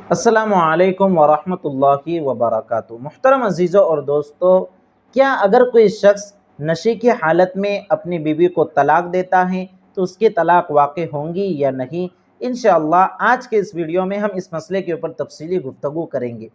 अस्सलामुअलैकुम वरहमतुल्लाहि वबरकातुहू। मुहतरम अजीज़ों और दोस्तों, क्या अगर कोई शख्स नशे की हालत में अपनी बीवी को तलाक देता है तो उसकी तलाक वाक़ई होंगी या नहीं? इंशाअल्लाह आज के इस वीडियो में हम इस मसले के ऊपर तफसीली गुफ्तगू करेंगे।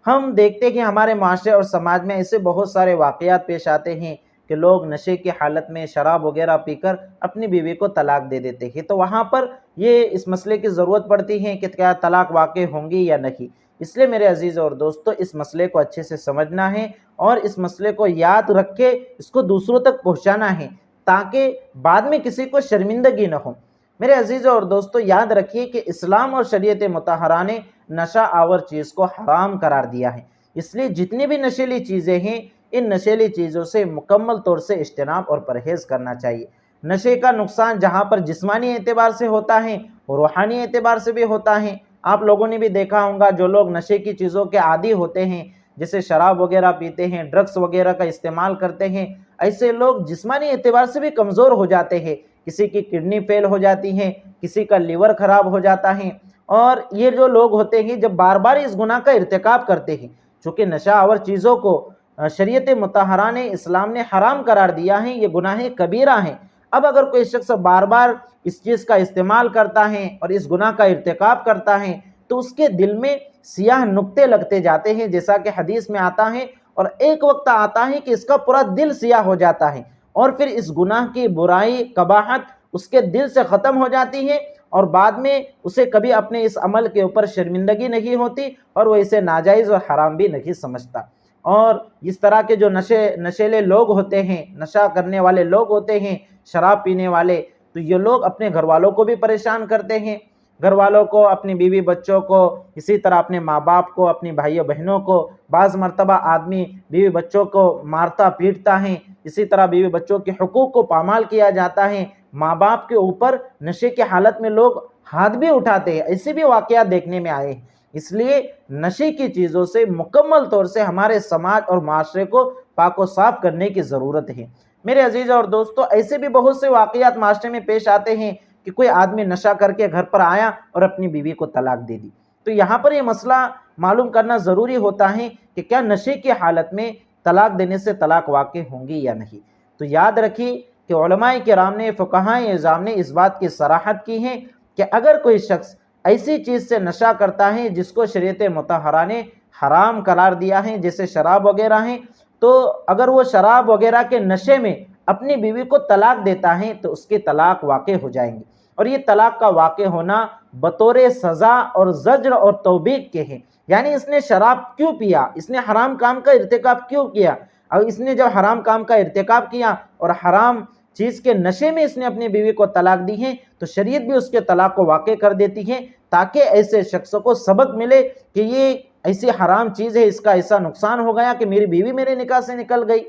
हम देखते हैं कि हमारे माशरे और समाज में ऐसे बहुत सारे वाक़यात पेश आते हैं कि लोग नशे की हालत में शराब वगैरह पीकर अपनी बीवी को तलाक दे देते हैं। तो वहाँ पर ये इस मसले की ज़रूरत पड़ती है कि क्या तलाक वाक़ई होंगी या नहीं। इसलिए मेरे अजीज़ और दोस्तों, इस मसले को अच्छे से समझना है और इस मसले को याद रख के इसको दूसरों तक पहुँचाना है ताकि बाद में किसी को शर्मिंदगी न हो। मेरे अजीज़ और दोस्तों, याद रखिए कि इस्लाम और शरीयत मुतहरा ने नशा आवर चीज़ को हराम करार दिया है। इसलिए जितनी भी नशीली चीज़ें हैं, इन नशीली चीज़ों से मुकम्मल तौर से इज्तनाब और परहेज़ करना चाहिए। नशे का नुकसान जहाँ पर जिस्मानी एतबार से होता है, रूहानी एतबार से भी होता है। आप लोगों ने भी देखा होगा, जो लोग नशे की चीज़ों के आदी होते हैं, जैसे शराब वगैरह पीते हैं, ड्रग्स वगैरह का इस्तेमाल करते हैं, ऐसे लोग जिस्मानी एतबार से भी कमज़ोर हो जाते हैं। किसी की किडनी फेल हो जाती है, किसी का लीवर ख़राब हो जाता है। और ये जो लोग होते हैं, जब बार बार इस गुनाह का इर्तिकाब करते हैं, चूँकि नशा आवर चीज़ों को शरीयत मुतहरा ने, इस्लाम ने हराम करार दिया है, ये गुनाह कबीरा हैं। अब अगर कोई शख्स बार बार इस चीज़ का इस्तेमाल करता है और इस गुनाह का इर्तिकाब करता है तो उसके दिल में सियाह नुक्ते लगते जाते हैं, जैसा कि हदीस में आता है। और एक वक्त आता है कि इसका पूरा दिल सियाह हो जाता है और फिर इस गुनाह की बुराई, कबाहत उसके दिल से ख़त्म हो जाती है और बाद में उसे कभी अपने इस अमल के ऊपर शर्मिंदगी नहीं होती और वो इसे नाजायज़ और हराम भी नहीं समझता। और इस तरह के जो नशेले लोग होते हैं, नशा करने वाले लोग होते हैं, शराब पीने वाले, तो ये लोग अपने घर वालों को भी परेशान करते हैं। घर वालों को, अपनी बीवी बच्चों को, इसी तरह अपने माँ बाप को, अपनी भाइयों बहनों को। बाज़ मरतबा आदमी बीवी बच्चों को मारता पीटता है, इसी तरह बीवी बच्चों के हुकूक को पामाल किया जाता है। माँ बाप के ऊपर नशे की हालत में लोग हाथ भी उठाते हैं, ऐसे भी वाक़यात देखने में आए हैं। इसलिए नशे की चीज़ों से मुकम्मल तौर से हमारे समाज और माशरे को पाको साफ करने की ज़रूरत है। मेरे अजीज़ और दोस्तों, ऐसे भी बहुत से वाक़यात माशरे में पेश आते हैं कि कोई आदमी नशा करके घर पर आया और अपनी बीवी को तलाक दे दी। तो यहाँ पर ये मसला मालूम करना ज़रूरी होता है कि क्या नशे की हालत में तलाक देने से तलाक वाक़ई होंगी या नहीं। तो याद रखिए कि उलमाए किराम ने, फ़ुक़हाए इज़ाम ने इस बात की सराहत की है कि अगर कोई शख्स ऐसी चीज़ से नशा करता है जिसको शरीयत मुतहरा ने हराम करार दिया है, जैसे शराब वगैरह हैं, तो अगर वो शराब वगैरह के नशे में अपनी बीवी को तलाक देता है तो उसकी तलाक वाक़ई हो जाएंगी। और ये तलाक का वाक़ई होना बतौर सज़ा और ज़ज्र और तौबीक के हैं। यानी इसने शराब क्यों पिया, इसने हराम काम का इर्तिकाब क्यों किया, और इसने जब हराम काम का इर्तिकाब किया और हराम चीज़ के नशे में इसने अपनी बीवी को तलाक दी है, तो शरीयत भी उसके तलाक को वाक़ई कर देती है, ताकि ऐसे शख्स को सबक मिले कि ये ऐसी हराम चीज़ है, इसका ऐसा नुकसान हो गया कि मेरी बीवी मेरे निकाह से निकल गई।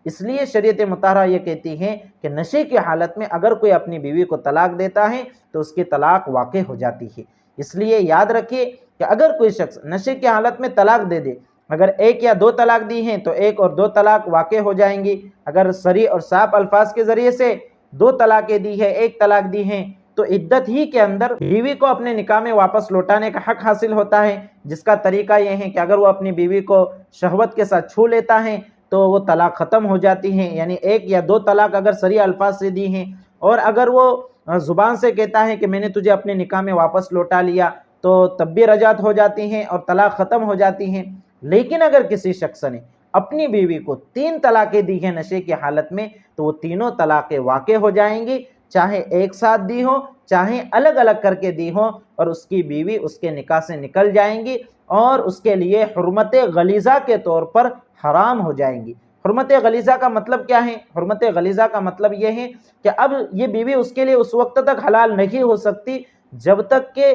इसलिए शरीयत मुतहरा ये कहती है कि नशे की हालत में अगर कोई अपनी बीवी को तलाक देता है तो उसकी तलाक वाक़ई हो जाती है। इसलिए याद रखिए कि अगर कोई शख्स नशे की हालत में तलाक दे दे, अगर एक या दो तलाक दी हैं तो एक और दो तलाक वाक़ई हो जाएंगी। अगर सरी और साफ अल्फाज के ज़रिए से दो तलाक़ें दी है, एक तलाक दी हैं, तो इद्दत ही के अंदर बीवी को अपने निकाह में वापस लौटाने का हक़ हासिल होता है, जिसका तरीका यह है कि अगर वो अपनी बीवी को शहवत के साथ छू लेता है तो वो तलाक ख़त्म हो जाती हैं। यानी एक या दो तलाक अगर सरी अल्फाज से दी हैं, और अगर वो ज़ुबान से कहता है कि मैंने तुझे अपने निकाह में वापस लौटा लिया, तो तब भी रजात हो जाती हैं और तलाक ख़त्म हो जाती हैं। लेकिन अगर किसी शख्स ने अपनी बीवी को 3 तलाक़ें दी हैं नशे की हालत में, तो वो तीनों तलाक़ें वाक़ई हो जाएंगी, चाहे एक साथ दी हो, चाहे अलग अलग करके दी हो, और उसकी बीवी उसके निकाह से निकल जाएंगी और उसके लिए हुर्मत गलीज़ा के तौर पर हराम हो जाएंगी। हुर्मत गलीज़ा का मतलब क्या है? हुर्मत गलीज़ा का मतलब ये है कि अब ये बीवी उसके लिए उस वक्त तक हलाल नहीं हो सकती जब तक कि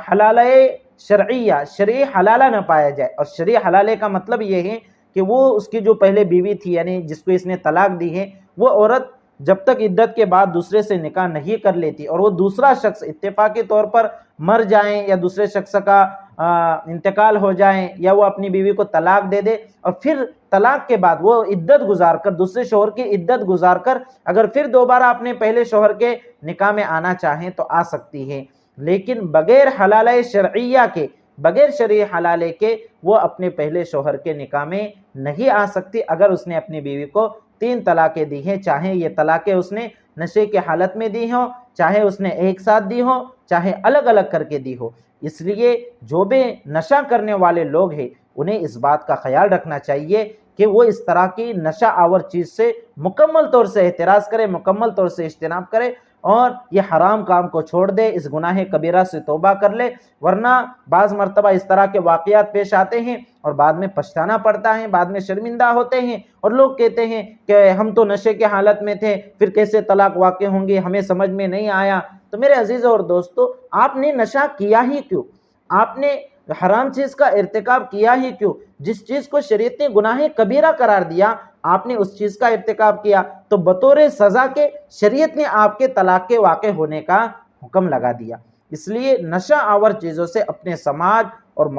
हलाले शरइया, शरई हलाला न पाया जाए। और शरई हलाले का मतलब ये है कि वो उसकी जो पहले बीवी थी, यानी जिसको इसने तलाक दी है, वो औरत जब तक इद्दत के बाद दूसरे से निकाह नहीं कर लेती और वो दूसरा शख्स इत्तेफाकी तौर पर मर जाए या दूसरे शख्स का इंतकाल हो जाए, या वो अपनी बीवी को तलाक दे दे और फिर तलाक के बाद वो इद्दत गुजार कर, दूसरे शोहर की इद्दत गुजार कर अगर फिर दोबारा अपने पहले शोहर के निकाह में आना चाहें तो आ सकती है। लेकिन बगैर हलाल शरइया के बगैर शरई हलाले के वो अपने पहले शोहर के निकाह में नहीं आ सकती अगर उसने अपनी बीवी को 3 तलाक़ें दी हैं, चाहे ये तलाक़ें उसने नशे की हालत में दी हों, चाहे उसने एक साथ दी हो, चाहे अलग अलग करके दी हो। इसलिए जो भी नशा करने वाले लोग हैं उन्हें इस बात का ख्याल रखना चाहिए कि वो इस तरह की नशा आवर चीज़ से मुकम्मल तौर से एहतिराज़ करे, मुकम्मल तौर से इज्तिनाब करे और ये हराम काम को छोड़ दे, इस गुनाह कबीरा से तौबा कर ले। वरना बाज़ मरतबा इस तरह के वाक़यात पेश आते हैं और बाद में पछताना पड़ता है, बाद में शर्मिंदा होते हैं और लोग कहते हैं कि हम तो नशे की हालत में थे, फिर कैसे तलाक वाक़ होंगी, हमें समझ में नहीं आया। तो मेरे अजीज़ों और दोस्तों, आपने नशा किया ही क्यों? आपने हराम चीज़ का इर्तिकाब किया ही क्यों? जिस चीज़ को शरीयत ने गुनाह कबीरा करार दिया, आपने उस चीज़ का इर्तिकाब किया तो बतौर सज़ा के शरीयत ने आपके तलाक के वाक़े होने का हुक्म लगा दिया। इसलिए नशा आवर चीज़ों से अपने समाज और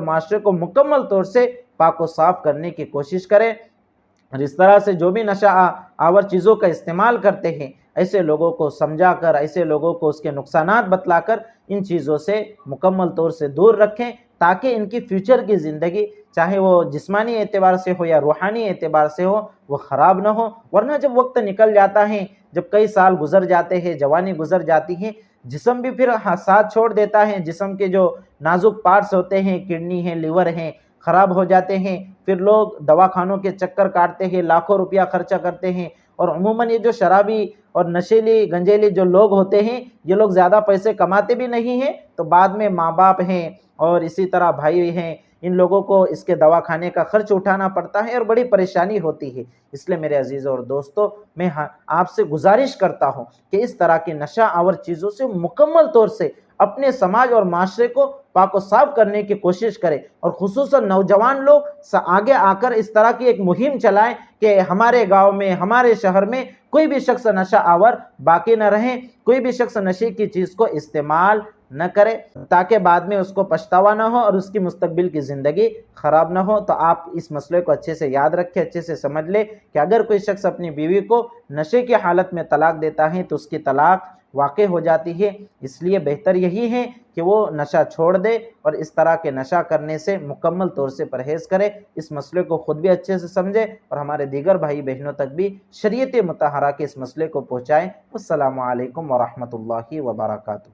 माशरे को मुकम्मल तौर से पाक व साफ़ करने की कोशिश करें। और इस तरह से जो भी नशा आवर चीज़ों का इस्तेमाल करते हैं, ऐसे लोगों को समझा कर, ऐसे लोगों को उसके नुकसानात बतलाकर इन चीज़ों से मुकम्मल तौर से दूर रखें, ताकि इनकी फ्यूचर की ज़िंदगी, चाहे वो जिस्मानी एतबार से हो या रूहानी एतबार से हो, वो ख़राब ना हो। वरना जब वक्त निकल जाता है, जब कई साल गुजर जाते हैं, जवानी गुजर जाती है, जिस्म भी फिर साथ छोड़ देता है, जिस्म के जो नाजुक पार्ट्स होते हैं, किडनी है, लीवर हैं, ख़राब हो जाते हैं। फिर लोग दवाखानों के चक्कर काटते हैं, लाखों रुपया खर्चा करते हैं। और अमूमन ये जो शराबी और नशेली गंजेली जो लोग होते हैं, ये लोग ज़्यादा पैसे कमाते भी नहीं हैं, तो बाद में माँ बाप हैं और इसी तरह भाई हैं, इन लोगों को इसके दवाखाने का खर्च उठाना पड़ता है और बड़ी परेशानी होती है। इसलिए मेरे अजीज़ों और दोस्तों, मैं आपसे गुजारिश करता हूँ कि इस तरह की नशा आवर चीज़ों से मुकम्मल तौर से अपने समाज और माशरे को पाक व साफ़ करने की कोशिश करें और ख़ुसूसन नौजवान लोग आगे आकर इस तरह की एक मुहिम चलाएं कि हमारे गांव में, हमारे शहर में कोई भी शख्स नशा आवर बाकी न रहे, कोई भी शख्स नशे की चीज़ को इस्तेमाल न करे, ताकि बाद में उसको पछतावा न हो और उसकी मुस्तकबिल की ज़िंदगी ख़राब न हो। तो आप इस मसले को अच्छे से याद रखें, अच्छे से समझ लें कि अगर कोई शख्स अपनी बीवी को नशे की हालत में तलाक देता है तो उसकी तलाक वाक़ हो जाती है। इसलिए बेहतर यही है कि वो नशा छोड़ दे और इस तरह के नशा करने से मुकम्मल तौर से परहेज़ करे। इस मसले को ख़ुद भी अच्छे से समझे और हमारे दीगर भाई बहनों तक भी शरीयत मुतहरा के इस मसले को पहुँचाएँ। अस्सलामु अलैकुम व रहमतुल्लाहि व बरकातुहू।